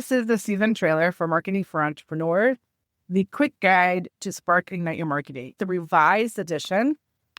This is the season trailer for Marketing for Entrepreneurs, the quick guide to spark and ignite your marketing, the revised edition.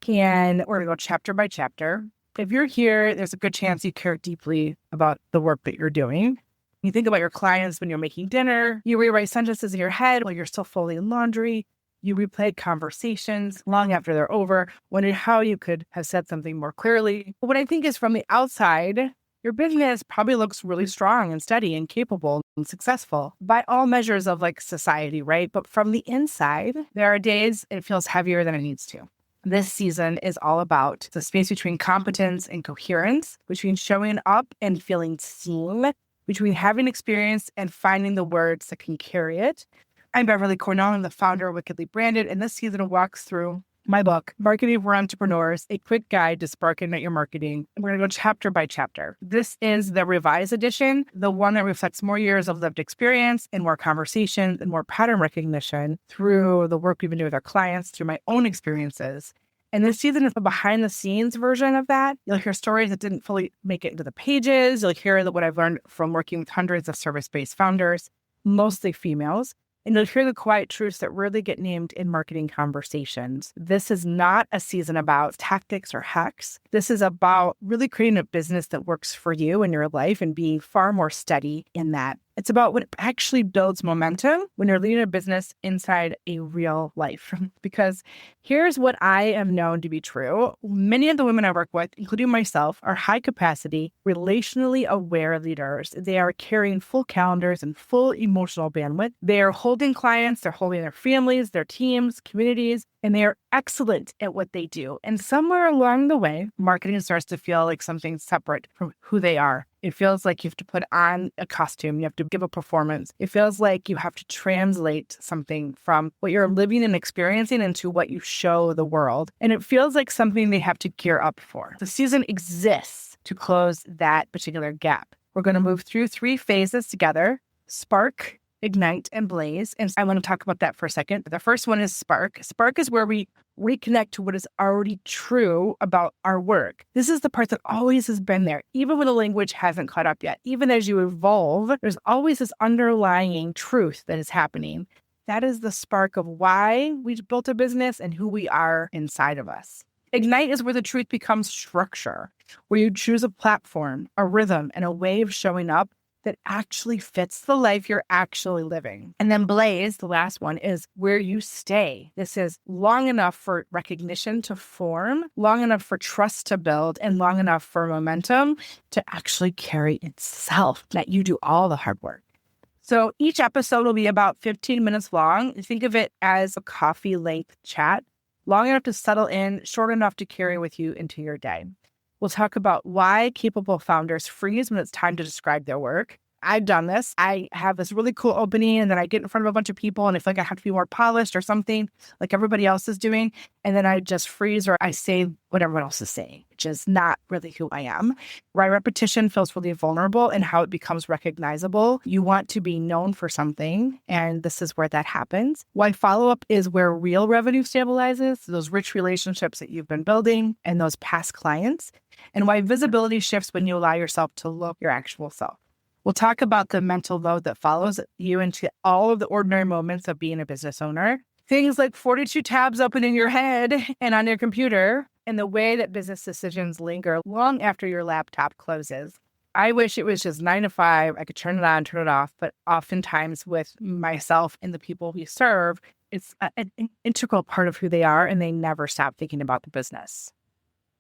And we're going to go chapter by chapter. If you're here, there's a good chance you care deeply about the work that you're doing. You think about your clients when you're making dinner, you rewrite sentences in your head while you're still folding laundry, you replay conversations long after they're over, wondering how you could have said something more clearly. But what I think is from the outside, your business probably looks really strong and steady and capable and successful by all measures of society, right? But from the inside, there are days it feels heavier than it needs to. This season is all about the space between competence and coherence, between showing up and feeling seen, between having experience and finding the words that can carry it. I'm Beverly Cornell. I'm the founder of Wickedly Branded, and this season walks through my book, Marketing for Entrepreneurs, a quick guide to spark and ignite your marketing. We're going to go chapter by chapter. This is the revised edition, the one that reflects more years of lived experience and more conversations and more pattern recognition through the work we've been doing with our clients, through my own experiences. And this season is the behind the scenes version of that. You'll hear stories that didn't fully make it into the pages. You'll hear what I've learned from working with hundreds of service-based founders, mostly females. And you'll hear the quiet truths that rarely get named in marketing conversations. This is not a season about tactics or hacks. This is about really creating a business that works for you in your life and being far more steady in that. It's about what actually builds momentum when you're leading a business inside a real life. Because here's what I have known to be true. Many of the women I work with, including myself, are high capacity, relationally aware leaders. They are carrying full calendars and full emotional bandwidth. They are holding clients, they're holding their families, their teams, communities, and they are excellent at what they do. And somewhere along the way, marketing starts to feel like something separate from who they are. It feels like you have to put on a costume. You have to give a performance. It feels like you have to translate something from what you're living and experiencing into what you show the world. And it feels like something they have to gear up for. The season exists to close that particular gap. We're going to move through 3 phases together: spark, ignite, and blaze. And I want to talk about that for a second. The first one is spark. Spark is where we reconnect to what is already true about our work. This is the part that always has been there, even when the language hasn't caught up yet. Even as you evolve, there's always this underlying truth that is happening. That is the spark of why we built a business and who we are inside of us. Ignite is where the truth becomes structure, where you choose a platform, a rhythm, and a way of showing up that actually fits the life you're actually living. And then blaze, the last one, is where you stay. This is long enough for recognition to form, long enough for trust to build, and long enough for momentum to actually carry itself, that you do all the hard work. So each episode will be about 15 minutes long. Think of it as a coffee-length chat, long enough to settle in, short enough to carry with you into your day. We'll talk about why capable founders freeze when it's time to describe their work. I've done this. I have this really cool opening and then I get in front of a bunch of people and I feel like I have to be more polished or something like everybody else is doing. And then I just freeze or I say what everyone else is saying, which is not really who I am. Why repetition feels really vulnerable and how it becomes recognizable. You want to be known for something, and this is where that happens. Why follow-up is where real revenue stabilizes, those rich relationships that you've been building and those past clients. And why visibility shifts when you allow yourself to look your actual self. We'll talk about the mental load that follows you into all of the ordinary moments of being a business owner. Things like 42 tabs open in your head and on your computer, and the way that business decisions linger long after your laptop closes. I wish it was just 9 to 5. I could turn it on, turn it off, but oftentimes with myself and the people we serve, it's an integral part of who they are, and they never stop thinking about the business.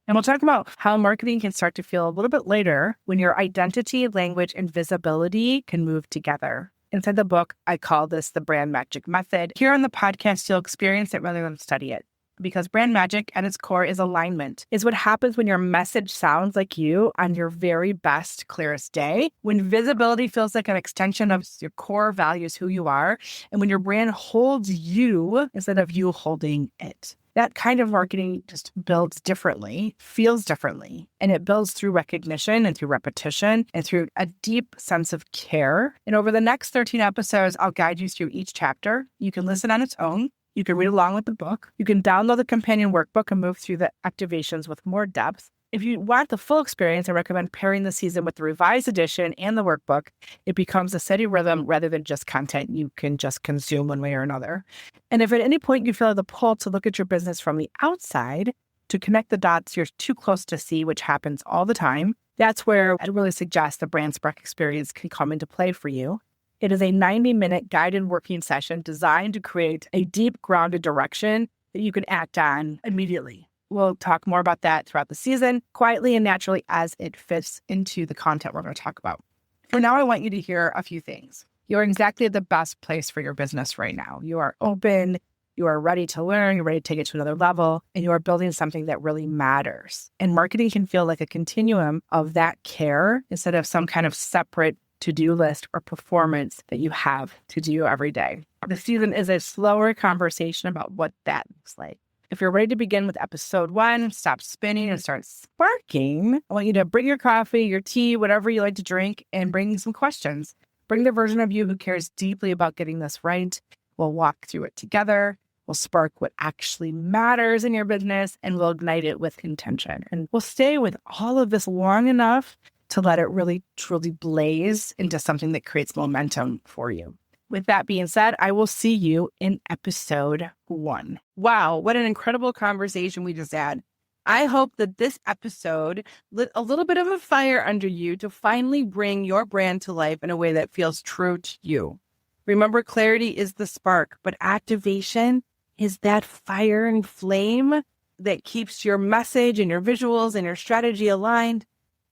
And we'll talk about how marketing can start to feel a little bit later when your identity, language, and visibility can move together. Inside the book, I call this the brand magic method. Here on the podcast, you'll experience it rather than study it. Because brand magic at its core is alignment. It's what happens when your message sounds like you on your very best, clearest day, when visibility feels like an extension of your core values, who you are, and when your brand holds you instead of you holding it. That kind of marketing just builds differently, feels differently, and it builds through recognition and through repetition and through a deep sense of care. And over the next 13 episodes, I'll guide you through each chapter. You can listen on its own. You can read along with the book. You can download the companion workbook and move through the activations with more depth. If you want the full experience, I recommend pairing the season with the revised edition and the workbook. It becomes a steady rhythm rather than just content you can just consume one way or another. And if at any point you feel the pull to look at your business from the outside, to connect the dots you're too close to see, which happens all the time, that's where I'd really suggest the Brand Spark experience can come into play for you. It is a 90-minute guided working session designed to create a deep, grounded direction that you can act on immediately. We'll talk more about that throughout the season, quietly and naturally as it fits into the content we're going to talk about. For now, I want you to hear a few things. You're exactly at the best place for your business right now. You are open, you are ready to learn, you're ready to take it to another level, and you are building something that really matters. And marketing can feel like a continuum of that care instead of some kind of separate to-do list or performance that you have to do every day. The season is a slower conversation about what that looks like. If you're ready to begin with episode 1, stop spinning and start sparking, I want you to bring your coffee, your tea, whatever you like to drink, and bring some questions. Bring the version of you who cares deeply about getting this right. We'll walk through it together. We'll spark what actually matters in your business, and we'll ignite it with intention. And we'll stay with all of this long enough to let it really, truly blaze into something that creates momentum for you. With that being said, I will see you in episode 1. Wow, what an incredible conversation we just had. I hope that this episode lit a little bit of a fire under you to finally bring your brand to life in a way that feels true to you. Remember, clarity is the spark, but activation is that fire and flame that keeps your message and your visuals and your strategy aligned,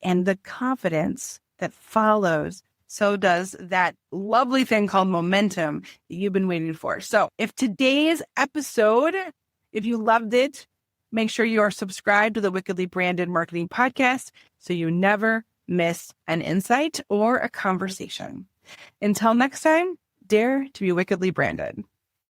and the confidence that follows. So does that lovely thing called momentum that you've been waiting for. So if today's episode, if you loved it, make sure you are subscribed to the Wickedly Branded Marketing Podcast so you never miss an insight or a conversation. Until next time, dare to be wickedly branded.